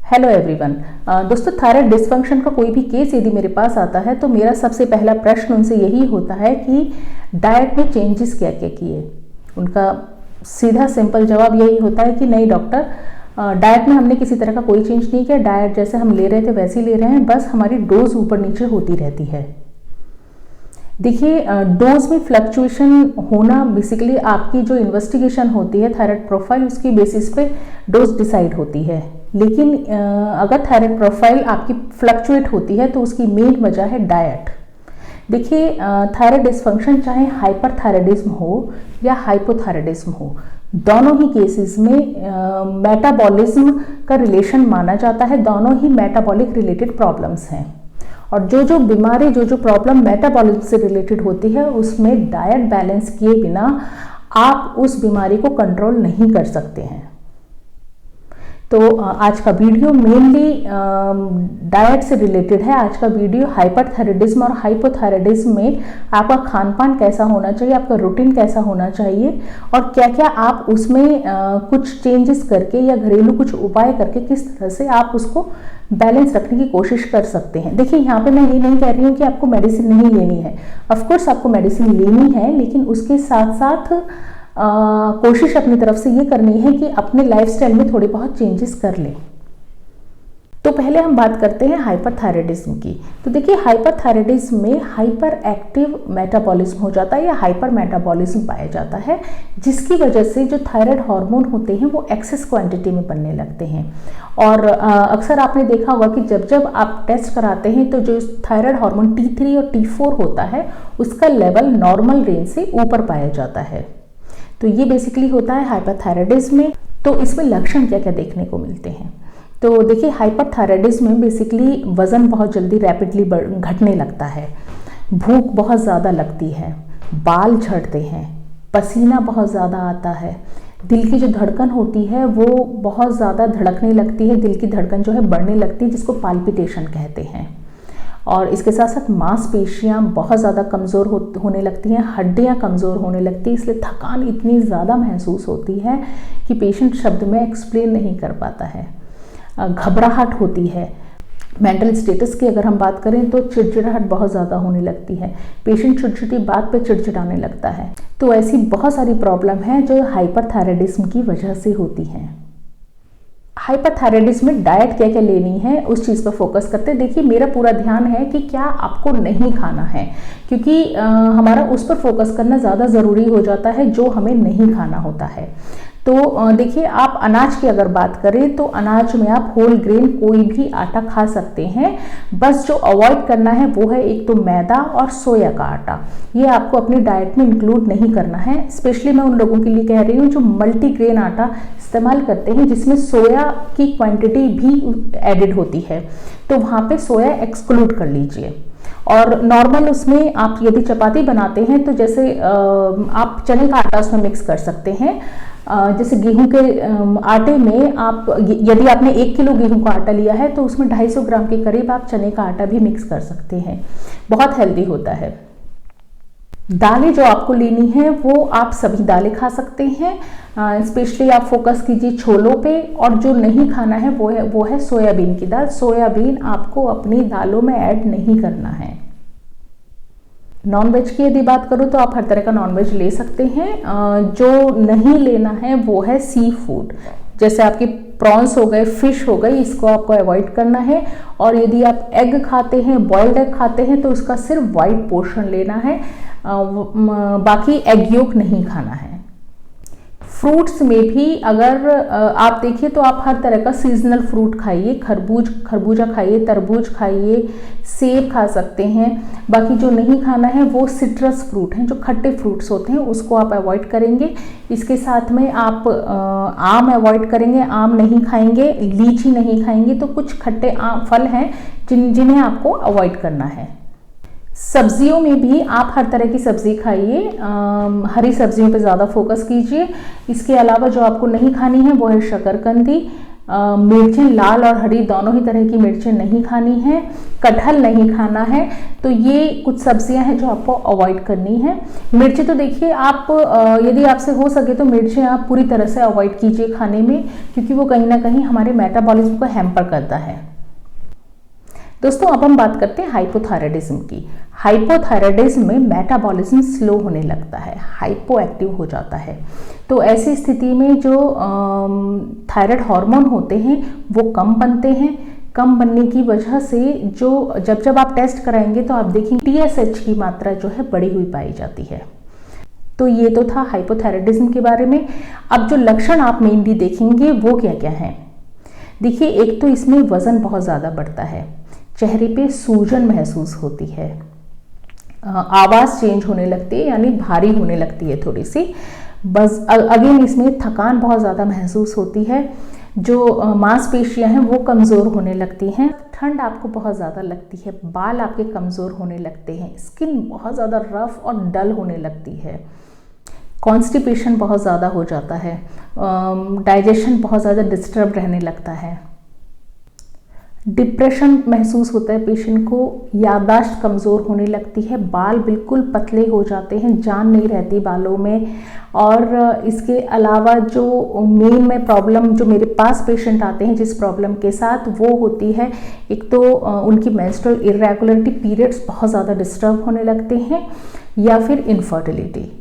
Hello everyone. दोस्तों, thyroid dysfunction का कोई भी केस यदि मेरे पास आता है तो मेरा सबसे पहला प्रश्न उनसे यही होता है कि डाइट में चेंजेस क्या क्या किए। उनका सीधा सिंपल जवाब यही होता है कि नहीं डॉक्टर, डाइट में हमने किसी तरह का कोई चेंज नहीं किया, डाइट जैसे हम ले रहे थे वैसे ही ले रहे हैं, बस हमारी डोज ऊपर नीचे होती रहती है। देखिए, डोज में फ्लक्चुएशन होना बेसिकली आपकी जो इन्वेस्टिगेशन होती है थायराइड प्रोफाइल, उसकी बेसिस पे डोज डिसाइड होती है। लेकिन अगर थायराइड प्रोफाइल आपकी फ्लक्चुएट होती है तो उसकी मेन वजह है डाइट। देखिए, थायराइड डिसफंक्शन चाहे हाइपरथायराइडिज्म हो या हाइपोथायराइडिज्म हो, दोनों ही केसेस में मेटाबॉलिज्म का रिलेशन माना जाता है। दोनों ही मेटाबॉलिक रिलेटेड प्रॉब्लम्स हैं और जो बीमारी जो प्रॉब्लम मेटाबॉलिज्म से रिलेटेड होती है उसमें डाइट बैलेंस किए बिना आप उस बीमारी को कंट्रोल नहीं कर सकते हैं। तो आज का वीडियो मेनली डाइट से रिलेटेड है। आज का वीडियो हाइपरथायराइडिज्म और हाइपोथायराइडिज्म में आपका खान पान कैसा होना चाहिए, आपका रूटीन कैसा होना चाहिए और क्या क्या आप उसमें कुछ चेंजेस करके या घरेलू कुछ उपाय करके किस तरह से आप उसको बैलेंस रखने की कोशिश कर सकते हैं। देखिए, यहाँ पे मैं ये नहीं कह रही हूँ कि आपको मेडिसिन नहीं लेनी है। ऑफकोर्स आपको मेडिसिन लेनी है, लेकिन उसके साथ साथ कोशिश अपनी तरफ से ये करनी है कि अपने लाइफस्टाइल में थोड़े बहुत चेंजेस कर लें। तो पहले हम बात करते हैं हाइपरथायराइडिज्म की। तो देखिए, हाइपरथायराइडिज्म में हाइपर एक्टिव मेटाबॉलिज्म हो जाता है या हाइपर मेटाबॉलिज्म पाया जाता है, जिसकी वजह से जो थायराइड हार्मोन होते हैं वो एक्सेस क्वांटिटी में बनने लगते हैं। और अक्सर आपने देखा होगा कि जब जब आप टेस्ट कराते हैं तो जो थायराइड हार्मोन T3 और T4 होता है उसका लेवल नॉर्मल रेंज से ऊपर पाया जाता है। तो ये बेसिकली होता है हाइपरथायराइडिज्म में। तो इसमें लक्षण क्या क्या देखने को मिलते हैं? तो देखिए, हाइपरथायराइडिज्म में बेसिकली वज़न बहुत जल्दी रैपिडली घटने लगता है, भूख बहुत ज़्यादा लगती है, बाल झड़ते हैं, पसीना बहुत ज़्यादा आता है, दिल की जो धड़कन होती है वो बहुत ज़्यादा धड़कने लगती है, दिल की धड़कन जो है बढ़ने लगती है, जिसको पाल्पिटेशन कहते हैं। और इसके साथ साथ मांसपेशियाँ बहुत ज़्यादा कमज़ोर होने लगती हैं, हड्डियाँ कमज़ोर होने लगती हैं, इसलिए थकान इतनी ज़्यादा महसूस होती है कि पेशेंट शब्द में एक्सप्लेन नहीं कर पाता है। घबराहट होती है। मेंटल स्टेटस की अगर हम बात करें तो चिड़चिड़ाहट बहुत ज़्यादा होने लगती है, पेशेंट छोटी छोटी बात पे चिड़चिड़ाने लगता है। तो ऐसी बहुत सारी प्रॉब्लम है जो हाइपरथायराइडिज्म की वजह से होती हैं। हाइपरथायराइडिज्म में डाइट क्या क्या लेनी है उस चीज़ पर फोकस करते हैं। देखिए, मेरा पूरा ध्यान है कि क्या आपको नहीं खाना है, क्योंकि हमारा उस पर फोकस करना ज़्यादा ज़रूरी हो जाता है जो हमें नहीं खाना होता है। तो देखिए, आप अनाज की अगर बात करें तो अनाज में आप होल ग्रेन कोई भी आटा खा सकते हैं। बस जो अवॉइड करना है वो है एक तो मैदा और सोया का आटा। ये आपको अपनी डाइट में इंक्लूड नहीं करना है। स्पेशली मैं उन लोगों के लिए कह रही हूँ जो मल्टीग्रेन आटा इस्तेमाल करते हैं जिसमें सोया की क्वांटिटी भी एडिड होती है, तो वहाँ पे सोया एक्सक्लूड कर लीजिए। और नॉर्मल उसमें आप यदि चपाती बनाते हैं तो जैसे आप चने का आटा उसमें मिक्स कर सकते हैं। जैसे गेहूं के आटे में आप यदि आपने 1 किलो गेहूं का आटा लिया है तो उसमें 250 ग्राम के करीब आप चने का आटा भी मिक्स कर सकते हैं, बहुत हेल्दी होता है। दालें जो आपको लेनी है वो आप सभी दालें खा सकते हैं। स्पेशली आप फोकस कीजिए छोलों पे, और जो नहीं खाना है वो है सोयाबीन की दाल। सोयाबीन आपको अपनी दालों में ऐड नहीं करना है। नॉनवेज की यदि बात करूँ तो आप हर तरह का नॉनवेज ले सकते हैं। जो नहीं लेना है वो है सी फूड, जैसे आपके प्रॉन्स हो गए, फिश हो गई, इसको आपको अवॉइड करना है। और यदि आप एग खाते हैं, बॉइल्ड एग खाते हैं, तो उसका सिर्फ वाइट पोर्शन लेना है, बाकी एग योक नहीं खाना है। फ्रूट्स में भी अगर आप देखिए तो आप हर तरह का सीजनल फ्रूट खाइए, खरबूजा खाइए, तरबूज खाइए, सेब खा सकते हैं। बाकी जो नहीं खाना है वो सिट्रस फ्रूट हैं, जो खट्टे फ्रूट्स होते हैं, उसको आप अवॉइड करेंगे। इसके साथ में आप आम अवॉइड करेंगे, आम नहीं खाएंगे, लीची नहीं खाएंगे। तो कुछ खट्टे फल हैं जिन्हें आपको अवॉइड करना है। सब्जियों में भी आप हर तरह की सब्जी खाइए, हरी सब्जियों पे ज़्यादा फोकस कीजिए। इसके अलावा जो आपको नहीं खानी है वो है शकरकंदी, मिर्चें लाल और हरी दोनों ही तरह की मिर्चें नहीं खानी है, कटहल नहीं खाना है। तो ये कुछ सब्जियां हैं जो आपको अवॉइड करनी है। मिर्ची तो देखिए आप यदि आपसे हो सके तो मिर्चें आप पूरी तरह से अवॉइड कीजिए खाने में, क्योंकि वो कहीं ना कहीं हमारे मेटाबॉलिज्म को हैम्पर करता है। दोस्तों अब हम बात करते हैं हाइपोथायराइडिज्म की। हाइपोथायराइडिज्म में मेटाबॉलिज्म स्लो होने लगता है, हाइपो एक्टिव हो जाता है। तो ऐसी स्थिति में जो थायराइड हार्मोन होते हैं वो कम बनते हैं। कम बनने की वजह से जो जब आप टेस्ट कराएंगे तो आप देखेंगे TSH की मात्रा जो है बढ़ी हुई पाई जाती है। तो ये तो था हाइपोथायराइडिज्म के बारे में। अब जो लक्षण आप मेनली देखेंगे वो क्या क्या हैं। देखिए, एक तो इसमें वजन बहुत ज़्यादा बढ़ता है, चेहरे पे सूजन महसूस होती है, आवाज़ चेंज होने लगती है यानी भारी होने लगती है थोड़ी सी। बस अगेन इसमें थकान बहुत ज़्यादा महसूस होती है, जो मांसपेशियां हैं वो कमज़ोर होने लगती हैं, ठंड आपको बहुत ज़्यादा लगती है, बाल आपके कमज़ोर होने लगते हैं, स्किन बहुत ज़्यादा रफ और डल होने लगती है, कॉन्स्टिपेशन बहुत ज़्यादा हो जाता है, डाइजेशन बहुत ज़्यादा डिस्टर्ब रहने लगता है, डिप्रेशन महसूस होता है पेशेंट को, याददाश्त कमज़ोर होने लगती है, बाल बिल्कुल पतले हो जाते हैं, जान नहीं रहती बालों में। और इसके अलावा जो मेन में प्रॉब्लम जो मेरे पास पेशेंट आते हैं जिस प्रॉब्लम के साथ, वो होती है एक तो उनकी मेंस्ट्रुअल इरेगुलरिटी, पीरियड्स बहुत ज़्यादा डिस्टर्ब होने लगते हैं, या फिर इनफर्टिलिटी।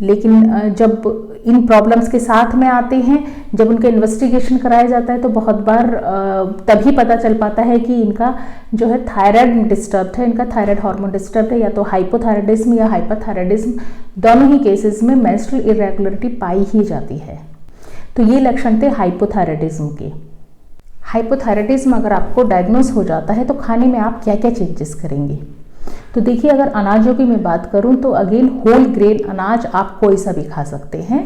लेकिन जब इन प्रॉब्लम्स के साथ में आते हैं, जब उनका इन्वेस्टिगेशन कराया जाता है तो बहुत बार तभी पता चल पाता है कि इनका जो है थायराइड डिस्टर्ब है, इनका थायराइड हार्मोन डिस्टर्ब है, या तो हाइपोथायराइडिज्म या हाइपरथायराइडिज्म, दोनों ही केसेस में मेंस्ट्रुअल इरेगुलरिटी पाई ही जाती है। तो ये लक्षण थे हाइपोथायराइडिज्म के। हाइपोथायराइडिज्म अगर आपको डायग्नोस हो जाता है तो खाने में आप क्या क्या चेंजेस करेंगे। तो देखिए, अगर अनाजों की मैं बात करूं तो अगेन होल ग्रेन अनाज आप कोई सा भी खा सकते हैं,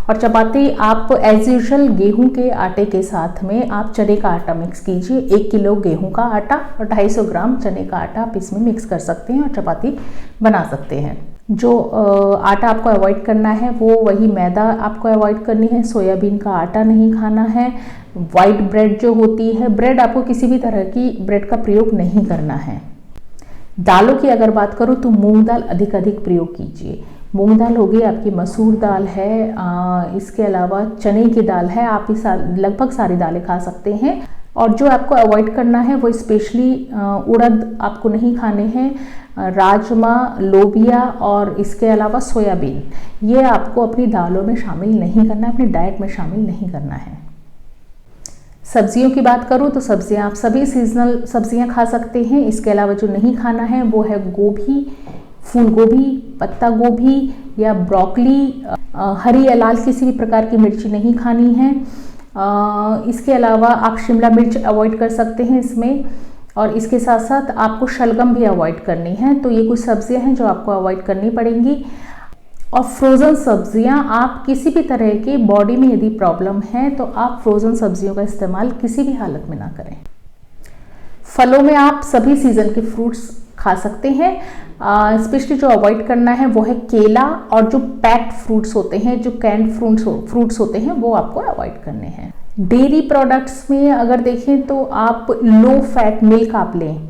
और चपाती आप एज यूजुअल गेहूं के आटे के साथ में आप चने का आटा मिक्स कीजिए। 1 किलो गेहूं का आटा और 250 ग्राम चने का आटा आप इसमें मिक्स कर सकते हैं और चपाती बना सकते हैं। जो आटा आपको अवॉइड करना है वो वही मैदा आपको अवॉइड करनी है, सोयाबीन का आटा नहीं खाना है, वाइट ब्रेड जो होती है, ब्रेड आपको किसी भी तरह की ब्रेड का प्रयोग नहीं करना है। दालों की अगर बात करूं तो मूंग दाल अधिक प्रयोग कीजिए। मूंग दाल हो गई, आपकी मसूर दाल है, इसके अलावा चने की दाल है, आप इस लगभग सारी दालें खा सकते हैं। और जो आपको अवॉइड करना है वो स्पेशली उड़द आपको नहीं खाने हैं, राजमा, लोबिया और इसके अलावा सोयाबीन, ये आपको अपनी दालों में शामिल नहीं करना है, अपनी डाइट में शामिल नहीं करना है। सब्जियों की बात करूं तो सब्जियां आप सभी सीजनल सब्जियां खा सकते हैं। इसके अलावा जो नहीं खाना है वो है गोभी, फूल गोभी, पत्ता गोभी या ब्रोकली, हरी या लाल किसी भी प्रकार की मिर्ची नहीं खानी है। इसके अलावा आप शिमला मिर्च अवॉइड कर सकते हैं इसमें, और इसके साथ साथ आपको शलगम भी अवॉइड करनी है। तो ये कुछ सब्जियां हैं जो आपको अवॉइड करनी पड़ेंगी। और फ्रोज़न सब्जियां, आप किसी भी तरह की बॉडी में यदि प्रॉब्लम है तो आप फ्रोज़न सब्जियों का इस्तेमाल किसी भी हालत में ना करें। फलों में आप सभी सीज़न के फ्रूट्स खा सकते हैं। स्पेशली जो अवॉइड करना है वो है केला, और जो पैक्ड फ्रूट्स होते हैं, जो कैंड फ्रूट्स होते हैं, वो आपको अवॉइड करने हैं। डेयरी प्रोडक्ट्स में अगर देखें तो आप लो फैट मिल्क आप लें,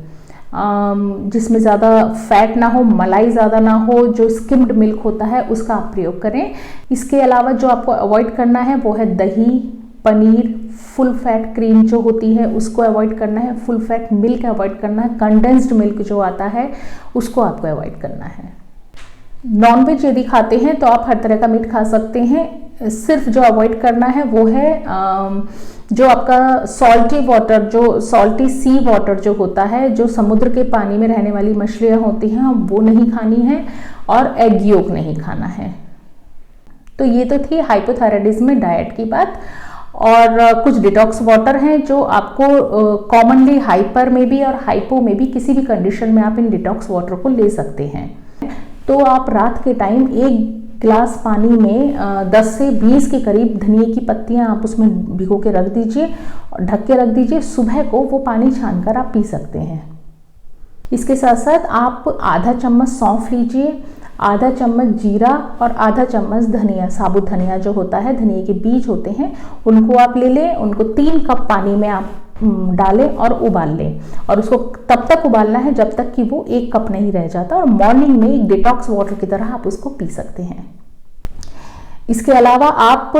जिसमें ज़्यादा फैट ना हो, मलाई ज़्यादा ना हो, जो स्किम्ड मिल्क होता है उसका आप प्रयोग करें। इसके अलावा जो आपको अवॉइड करना है वो है दही, पनीर, फुल फैट क्रीम जो होती है उसको अवॉइड करना है, फुल फैट मिल्क अवॉइड करना है, कंडेंस्ड मिल्क जो आता है उसको आपको अवॉइड करना है। नॉनवेज यदि खाते हैं तो आप हर तरह का मीट खा सकते हैं। सिर्फ जो अवॉइड करना है वो है जो आपका सॉल्टी वाटर, जो सॉल्टी सी वाटर जो होता है, जो समुद्र के पानी में रहने वाली मछलियाँ होती हैं वो नहीं खानी है, और एग योक नहीं खाना है। तो ये तो थी हाइपोथायराइडिज्म में डाइट की बात। और कुछ डिटॉक्स वाटर हैं जो आपको कॉमनली हाइपर में भी और हाइपो में भी किसी भी कंडीशन में आप इन डिटॉक्स वाटर को ले सकते हैं। तो आप रात के टाइम 1 गिलास पानी में 10 से 20 के करीब धनिए की पत्तियां आप उसमें भिगो के रख दीजिए और ढक के रख दीजिए। सुबह को वो पानी छानकर आप पी सकते हैं। इसके साथ साथ आप आधा चम्मच सौंफ लीजिए, आधा चम्मच जीरा और आधा चम्मच धनिया, साबुत धनिया जो होता है, धनिया के बीज होते हैं, उनको आप ले लें। उनको 3 कप पानी में आप डालें और उबाल लें, और उसको तब तक उबालना है जब तक कि वो 1 कप नहीं रह जाता, और मॉर्निंग में एक डिटॉक्स वाटर की तरह आप उसको पी सकते हैं। इसके अलावा आप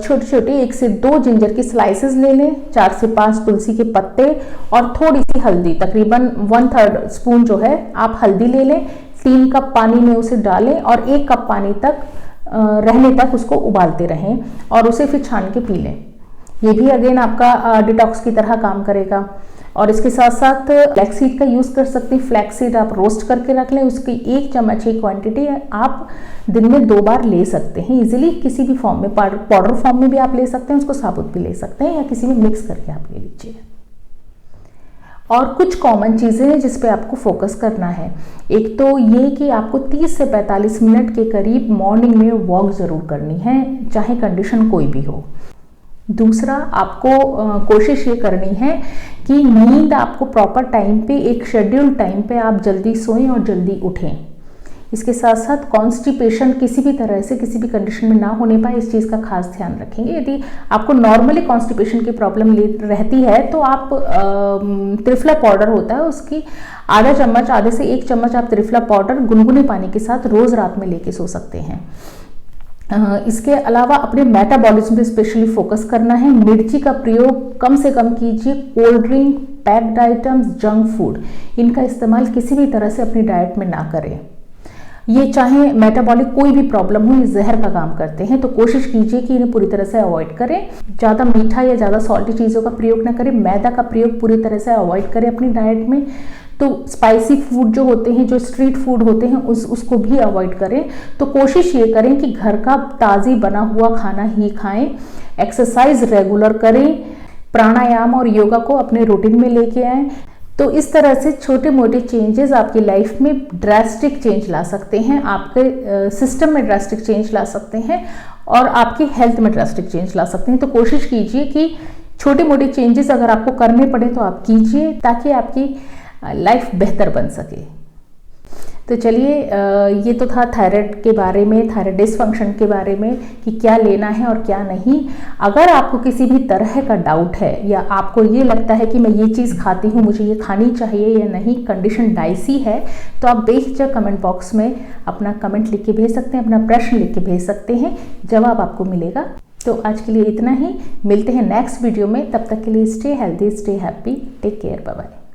छोटे छोटे 1 से 2 जिंजर की स्लाइसेस ले लें, 4 से 5 तुलसी के पत्ते और थोड़ी सी हल्दी, तकरीबन 1/3 स्पून जो है आप हल्दी ले लें। 3 कप पानी में उसे डालें और 1 कप पानी तक रहने तक उसको उबालते रहें और उसे फिर छान के पी लें। ये भी अगेन आपका डिटॉक्स की तरह काम करेगा। और इसके साथ साथ फ्लैक्सीड का यूज़ कर सकते हैं। फ्लैक्सीड आप रोस्ट करके रख लें, उसकी 1 चम्मच की क्वांटिटी आप दिन में 2 बार ले सकते हैं इजीली। किसी भी फॉर्म में, पाउडर फॉर्म में भी आप ले सकते हैं, उसको साबुत भी ले सकते हैं, या किसी में मिक्स करके आप ले लीजिए। और कुछ कॉमन चीज़ें हैं जिस पे आपको फोकस करना है। एक तो ये कि आपको 30 से 45 मिनट के करीब मॉर्निंग में वॉक ज़रूर करनी है, चाहे कंडीशन कोई भी हो। दूसरा, आपको कोशिश ये करनी है कि नींद आपको प्रॉपर टाइम पे, एक शेड्यूल टाइम पे आप जल्दी सोएं और जल्दी उठें। इसके साथ साथ कॉन्स्टिपेशन किसी भी तरह से, किसी भी कंडीशन में ना होने पाए, इस चीज़ का खास ध्यान रखेंगे। यदि आपको नॉर्मली कॉन्स्टिपेशन की प्रॉब्लम रहती है तो आप त्रिफला पाउडर होता है, उसकी आधा चम्मच, आधे से 1 चम्मच आप त्रिफला पाउडर गुनगुने पानी के साथ रोज़ रात में लेके सो सकते हैं। इसके अलावा अपने मेटाबॉलिज्म पे स्पेशली फोकस करना है। मिर्ची का प्रयोग कम से कम कीजिए। Cold drink, packed items, junk food, इनका इस्तेमाल किसी भी तरह से अपनी डाइट में ना करें। ये चाहे मेटाबॉलिक कोई भी प्रॉब्लम हो, ये जहर का काम करते हैं, तो कोशिश कीजिए कि इन्हें पूरी तरह से अवॉइड करें। ज़्यादा मीठा या ज़्यादा सॉल्टी चीज़ों का प्रयोग ना करें। मैदा का प्रयोग पूरी तरह से अवॉइड करें अपनी डाइट में। तो स्पाइसी फूड जो होते हैं, जो स्ट्रीट फूड होते हैं, उसको भी अवॉइड करें। तो कोशिश ये करें कि घर का ताज़ी बना हुआ खाना ही खाएं। एक्सरसाइज रेगुलर करें। प्राणायाम और योगा को अपने रूटीन में लेके आएं। तो इस तरह से छोटे मोटे चेंजेस आपकी लाइफ में ड्रास्टिक चेंज ला सकते हैं, आपके सिस्टम में ड्रास्टिक चेंज ला सकते हैं और आपकी हेल्थ में ड्रास्टिक चेंज ला सकते हैं। तो कोशिश कीजिए कि छोटे मोटे चेंजेस अगर आपको करने पड़े तो आप कीजिए, ताकि आपकी लाइफ बेहतर बन सके। तो चलिए, ये तो था थायराइड के बारे में, थायराइड डिसफंक्शन के बारे में कि क्या लेना है और क्या नहीं। अगर आपको किसी भी तरह का डाउट है, या आपको ये लगता है कि मैं ये चीज़ खाती हूँ, मुझे ये खानी चाहिए या नहीं, कंडीशन डाइसी है, तो आप बेहिचक कमेंट बॉक्स में अपना कमेंट लिख के भेज सकते हैं, अपना प्रश्न लिख के भेज सकते हैं, जवाब आपको मिलेगा। तो आज के लिए इतना ही। मिलते हैं नेक्स्ट वीडियो में। तब तक के लिए stay healthy, stay happy, take care, bye bye.